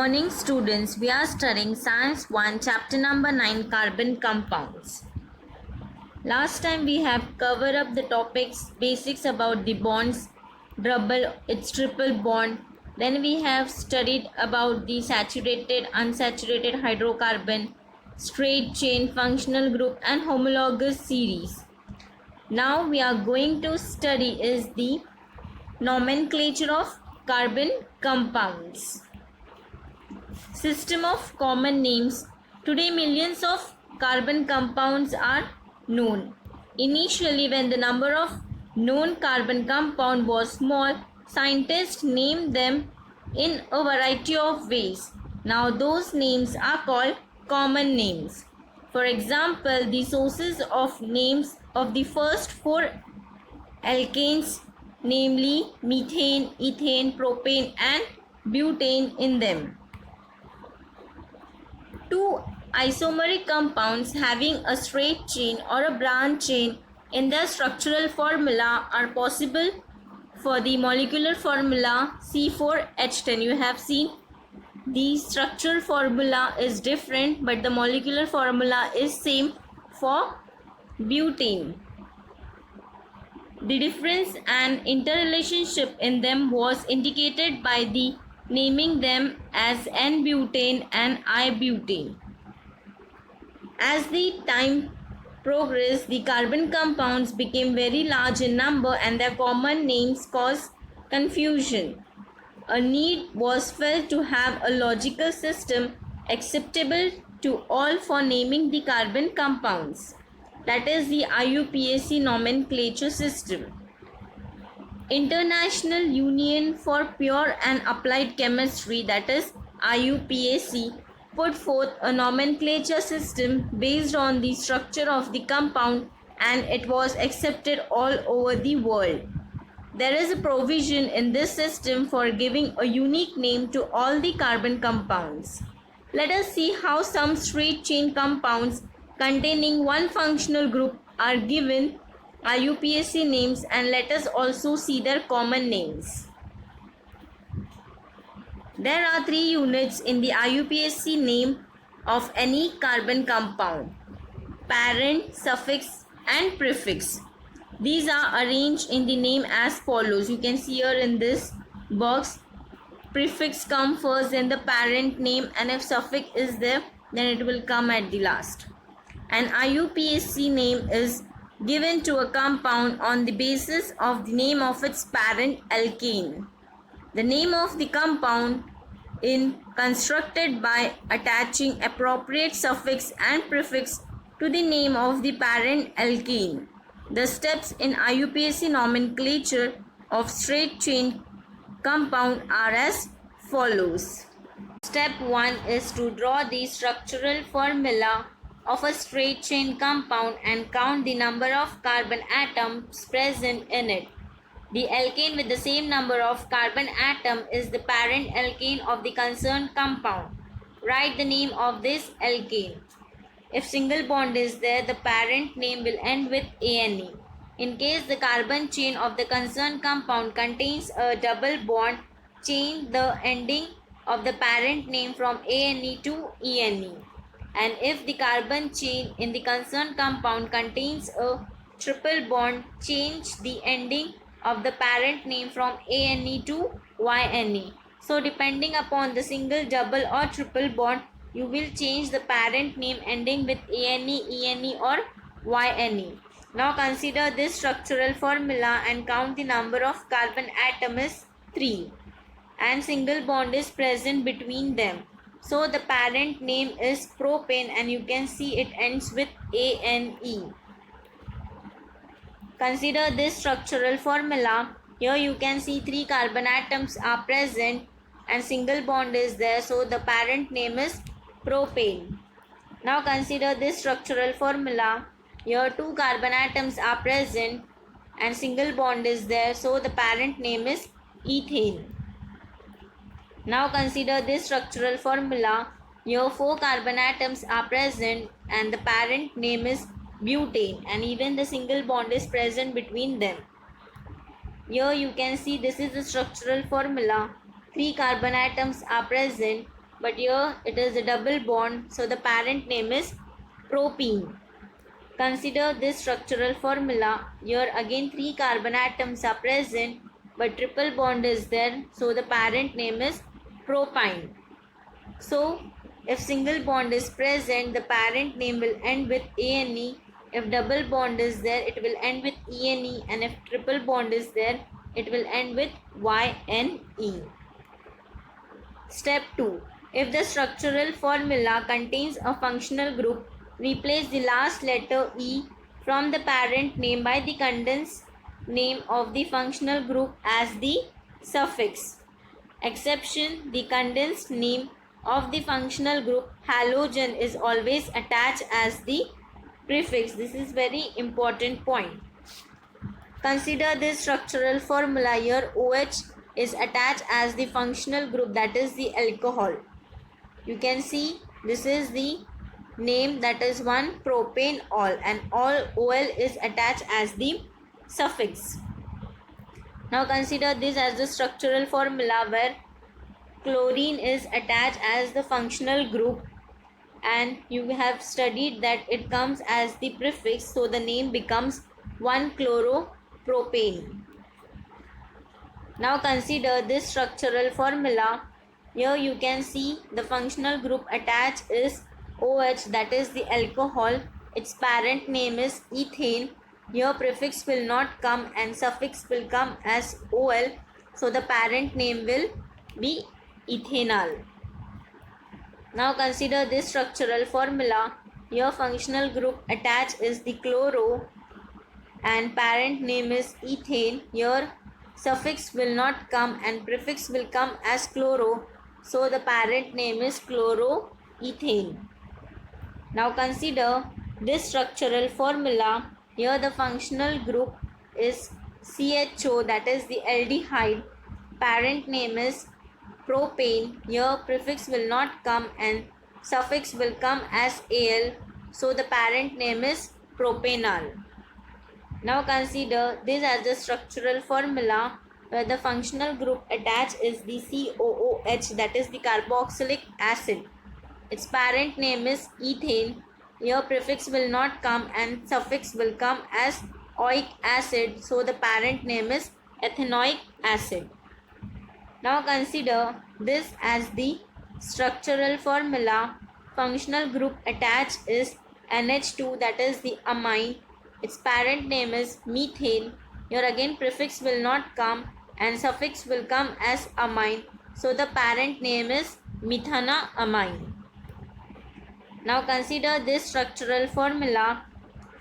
morning, students. We are studying Science 1, chapter number 9, carbon compounds. Last time we have covered up the topics, basics about the bonds, double, its triple bond. Then we have studied about the saturated, unsaturated hydrocarbon, straight chain, functional group and homologous series. Now we are going to study is the nomenclature of carbon compounds. System of common names. Today millions of carbon compounds are known. Initially, when the number of known carbon compound was small, scientists named them in a variety of ways. Now those names are called common names. For example, the sources of names of the first four alkanes, namely methane, ethane, propane and butane in them. Two isomeric compounds having a straight chain or a branch chain in their structural formula are possible for the molecular formula C4H10. You have seen the structural formula is different but the molecular formula is same for butane. The difference and interrelationship in them was indicated by the naming them as N-butane and I-butane. As the time progressed, the carbon compounds became very large in number and their common names caused confusion. A need was felt to have a logical system acceptable to all for naming the carbon compounds. That is the IUPAC nomenclature system. International Union for Pure and Applied Chemistry, that is IUPAC, put forth a nomenclature system based on the structure of the compound and it was accepted all over the world. There is a provision in this system for giving a unique name to all the carbon compounds. Let us see how some straight chain compounds containing one functional group are given IUPAC names and let us also see their common names. There are three units in the IUPAC name of any carbon compound: parent, suffix and prefix. These are arranged in the name as follows. You can see here in this box, prefix come first, then the parent name, and if suffix is there then it will come at the last. An IUPAC name is given to a compound on the basis of the name of its parent alkane. The name of the compound is constructed by attaching appropriate suffix and prefix to the name of the parent alkane. The steps in IUPAC nomenclature of straight chain compound are as follows. Step 1 is to draw the structural formula of a straight chain compound and count the number of carbon atoms present in it. The alkane with the same number of carbon atom is the parent alkane of the concerned compound. Write the name of this alkane. If single bond is there, the parent name will end with ANE. In case the carbon chain of the concerned compound contains a double bond, change the ending of the parent name from ANE to ENE. And if the carbon chain in the concerned compound contains a triple bond, change the ending of the parent name from ANE to YNE. So depending upon the single, double or triple bond, you will change the parent name ending with ANE, ENE or YNE. Now consider this structural formula and count the number of carbon atom is 3 and single bond is present between them. So the parent name is propane and you can see it ends with ANE. Consider this structural formula. Here you can see 3 carbon atoms are present and single bond is there, so the parent name is propane. Now consider this structural formula. Here 2 carbon atoms are present and single bond is there, so the parent name is ethane. Now consider this structural formula. Here 4 carbon atoms are present and the parent name is butane and even the single bond is present between them. Here you can see this is the structural formula. 3 carbon atoms are present but here it is a double bond, so the parent name is propene. Consider this structural formula. Here again 3 carbon atoms are present, but triple bond is there, so the parent name is propyne. So if single bond is present, the parent name will end with ane. If double bond is there, it will end with ene, and if triple bond is there, it will end with yne. Step 2. If the structural formula contains a functional group, replace the last letter E from the parent name by the condensed name of the functional group as the suffix. Exception: the condensed name of the functional group halogen is always attached as the prefix. This is very important point. Consider this structural formula. Here OH is attached as the functional group, that is the alcohol. You can see this is the name, that is 1-propane-ol, and all OL is attached as the suffix. Now consider this as the structural formula where chlorine is attached as the functional group, and you have studied that it comes as the prefix, so the name becomes 1-chloropropane. Now consider this structural formula. Here you can see the functional group attached is OH, that is the alcohol. Its parent name is ethane. Here prefix will not come and suffix will come as OL, so the parent name will be ethanol. Now consider this structural formula. Here functional group attached is the chloro and parent name is ethane. Here suffix will not come and prefix will come as chloro, so the parent name is chloroethane. Now consider this structural formula. Here the functional group is CHO, that is the aldehyde. Parent name is propane. Here prefix will not come and suffix will come as Al, so the parent name is propanol. Now consider this as the structural formula where the functional group attached is the COOH, that is the carboxylic acid. Its parent name is ethane. Here prefix will not come and suffix will come as oic acid, so the parent name is ethanoic acid. Now consider this as the structural formula. Functional group attached is NH2, that is the amine. Its parent name is methane. Here again prefix will not come and suffix will come as amine, so the parent name is methanoamine. Now consider this structural formula.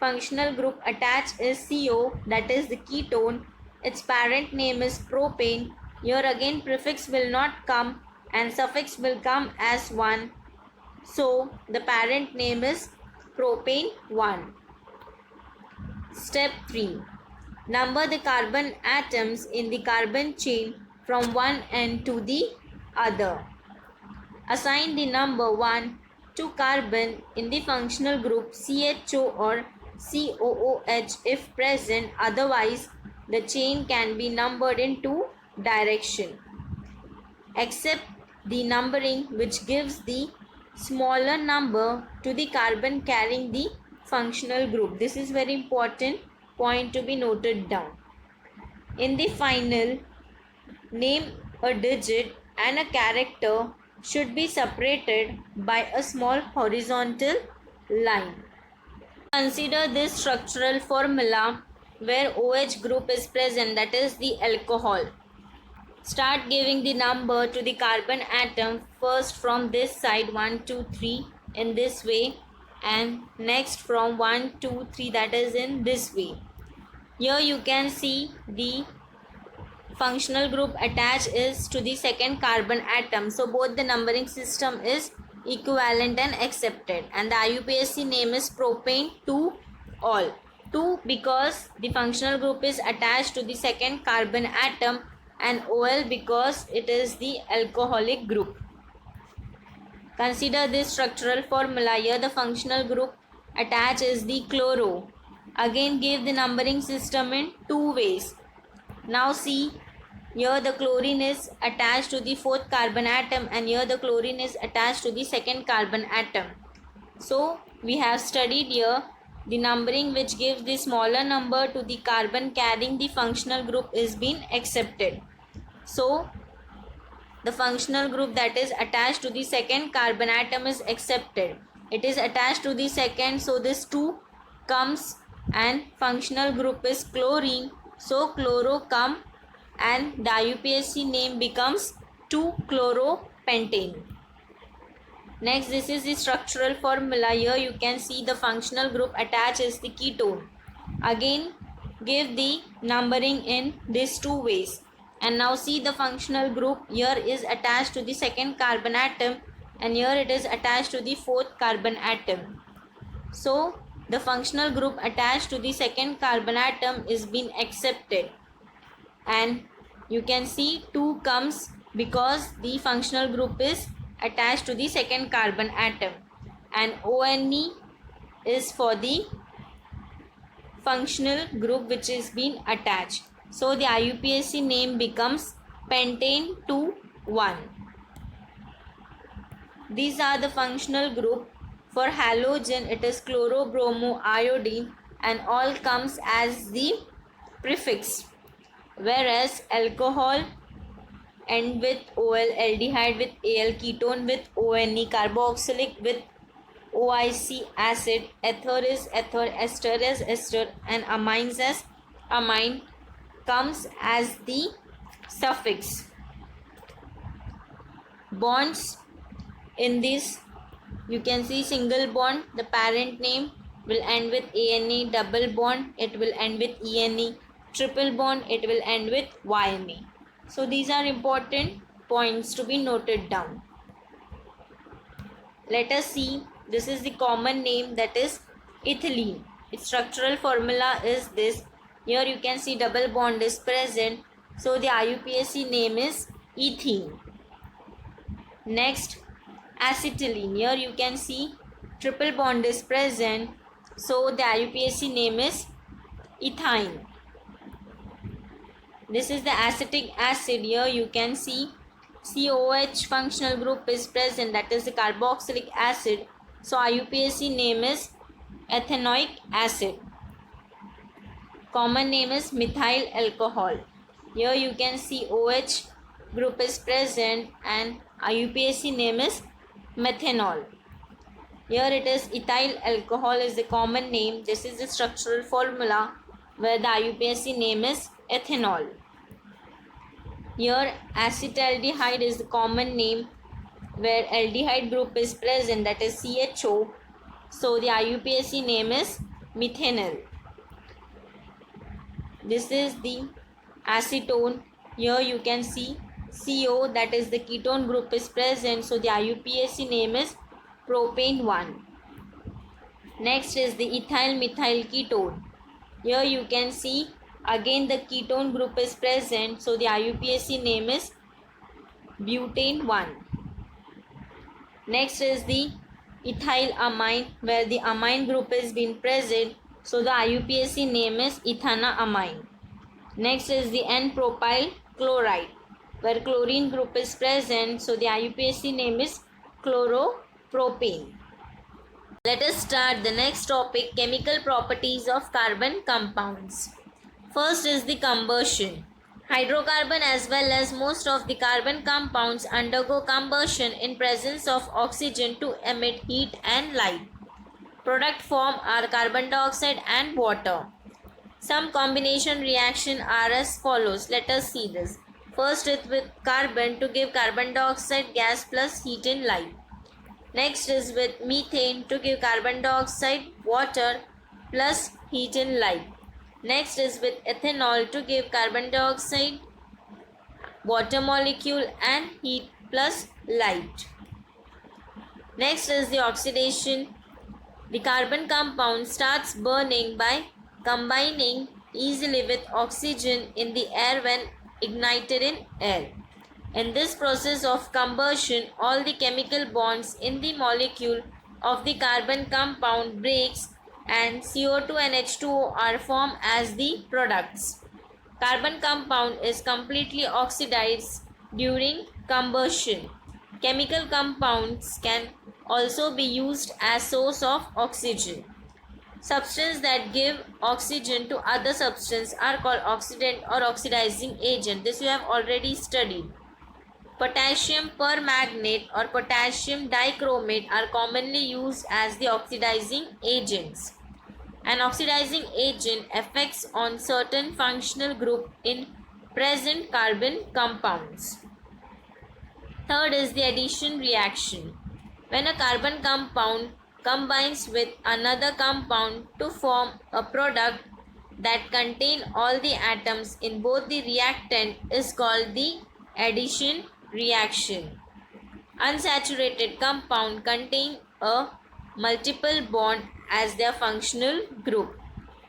Functional group attached is CO, that is the ketone. Its parent name is propane. Here again prefix will not come and suffix will come as 1, so the parent name is propane 1. Step 3. Number the carbon atoms in the carbon chain from one end to the other. Assign the number 1 to carbon in the functional group CHO or COOH if present, otherwise the chain can be numbered in 2 directions. Except the numbering which gives the smaller number to the carbon carrying the functional group. This is very important point to be noted down. In the final name, a digit and a character should be separated by a small horizontal line. Consider this structural formula where OH group is present, that is the alcohol. Start giving the number to the carbon atom first from this side 1, 2, 3 in this way, and next from 1, 2, 3, that is in this way. Here you can see the functional group attached is to the second carbon atom, so both the numbering system is equivalent and accepted, and the IUPAC name is propane 2-ol. 2 because the functional group is attached to the second carbon atom, and OL because it is the alcoholic group. Consider this structural formula. Here the functional group attached is the chloro. Again give the numbering system in 2 ways. Now see Here the chlorine is attached to the fourth carbon atom, and here the chlorine is attached to the second carbon atom. So we have studied here the numbering which gives the smaller number to the carbon carrying the functional group is being accepted. So the functional group that is attached to the second carbon atom is accepted. It is attached to the second, so this 2 comes, and functional group is chlorine, so chloro come, and the IUPAC name becomes 2-chloropentane. Next, this is the structural formula. Here you can see the functional group attached is the ketone. Again, give the numbering in these two ways. And now see the functional group. Here is attached to the second carbon atom, and here it is attached to the fourth carbon atom. So the functional group attached to the second carbon atom is being accepted, and you can see 2 comes because the functional group is attached to the second carbon atom, and ONE is for the functional group which is being attached. So the IUPAC name becomes pentane 2,1. These are the functional group. For halogen it is chlorobromoiodine, and all comes as the prefix, whereas alcohol end with OL, aldehyde with Al, ketone with ONE, carboxylic with OIC acid, ether is ether, ester is ester, and amines as amine comes as the suffix. Bonds in this, you can see single bond, the parent name will end with ANE, double bond it will end with ENE, triple bond it will end with YNE. So these are important points to be noted down. Let us see, this is the common name, that is ethylene. Its structural formula is this. Here you can see double bond is present, so the IUPAC name is ethene. Next, acetylene. Here you can see triple bond is present, so the IUPAC name is ethyne. This is the acetic acid. Here you can see COH functional group is present, that is the carboxylic acid, so IUPAC name is ethanoic acid. Common name is methyl alcohol. Here you can see OH group is present, and IUPAC name is methanol. Here it is ethyl alcohol is the common name. This is the structural formula where the IUPAC name is ethanol. Here acetaldehyde is the common name where aldehyde group is present, that is CHO, so the IUPAC name is methanol. This is the acetone. Here you can see CO, that is the ketone group is present, so the IUPAC name is propane 1. Next is the ethyl methyl ketone. Here you can see again the ketone group is present, so the IUPAC name is butane 1. Next is the ethyl amine, where the amine group is being present, so the IUPAC name is ethanoamine. Next is the N-propyl chloride, where chlorine group is present, so the IUPAC name is chloropropane. Let us start the next topic, chemical properties of carbon compounds. First is the combustion. Hydrocarbon as well as most of the carbon compounds undergo combustion in presence of oxygen to emit heat and light. Product form are carbon dioxide and water. Some combination reaction are as follows. Let us see this. First is with carbon to give carbon dioxide gas plus heat and light. Next is with methane to give carbon dioxide, water plus heat and light. Next is with ethanol to give carbon dioxide, water molecule and heat plus light. Next is the oxidation. The carbon compound starts burning by combining easily with oxygen in the air when ignited in air. In this process of combustion, all the chemical bonds in the molecule of the carbon compound breaks and CO2 and H2O are formed as the products. Carbon compound is completely oxidized during combustion. Chemical compounds can also be used as source of oxygen. Substances that give oxygen to other substances are called oxidant or oxidizing agent. This you have already studied. Potassium permanganate or potassium dichromate are commonly used as the oxidizing agents. An oxidizing agent affects on certain functional group in present carbon compounds. Third is the addition reaction. When a carbon compound combines with another compound to form a product that contain all the atoms in both the reactant is called the addition reaction. Unsaturated compound contain a multiple bond as their functional group.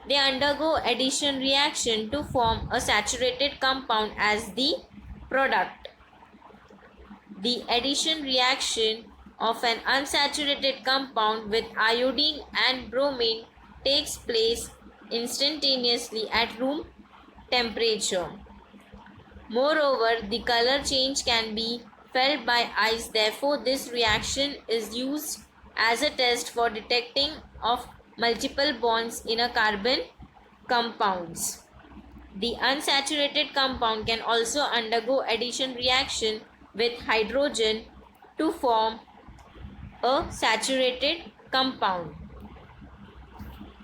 They undergo addition reaction to form a saturated compound as the product. The addition reaction of an unsaturated compound with iodine and bromine takes place instantaneously at room temperature. Moreover, the color change can be felt by eyes. Therefore, this reaction is used as a test for detecting of multiple bonds in a carbon compounds. The unsaturated compound can also undergo addition reaction with hydrogen to form a saturated compound.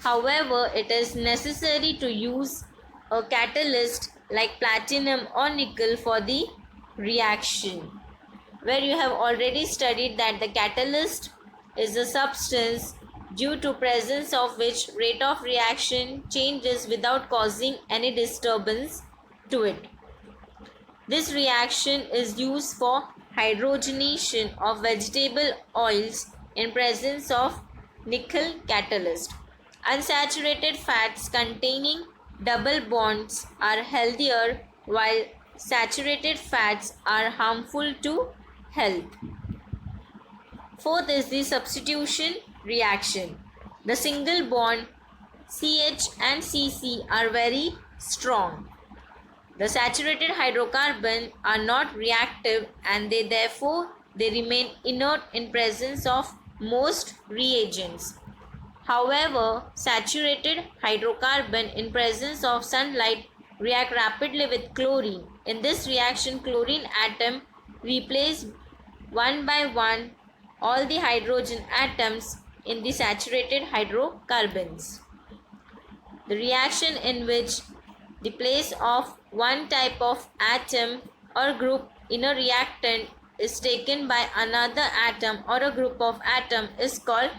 However, it is necessary to use a catalyst like platinum or nickel for the reaction, where you have already studied that the catalyst is a substance due to presence of which rate of reaction changes without causing any disturbance to it. This reaction is used for hydrogenation of vegetable oils in presence of nickel catalyst. Unsaturated fats containing double bonds are healthier while saturated fats are harmful to health. Fourth is the substitution reaction. The single bond CH and CC are very strong. The saturated hydrocarbons are not reactive and they remain inert in presence of most reagents. However, saturated hydrocarbon in presence of sunlight react rapidly with chlorine. In this reaction, chlorine atom replace one by one all the hydrogen atoms in the saturated hydrocarbons. The reaction in which the place of one type of atom or group in a reactant is taken by another atom or a group of atom is called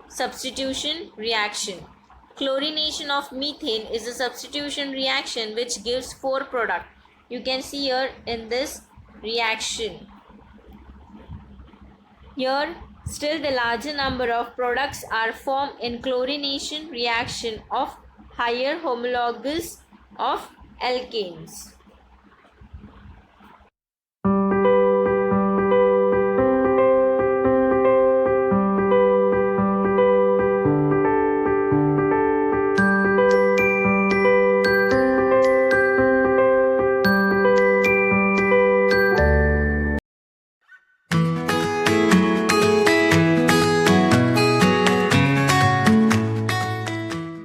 substitution reaction. Chlorination of methane is a substitution reaction which gives 4 products. You can see here in this reaction. Here, still the larger number of products are formed in chlorination reaction of higher homologues of alkanes.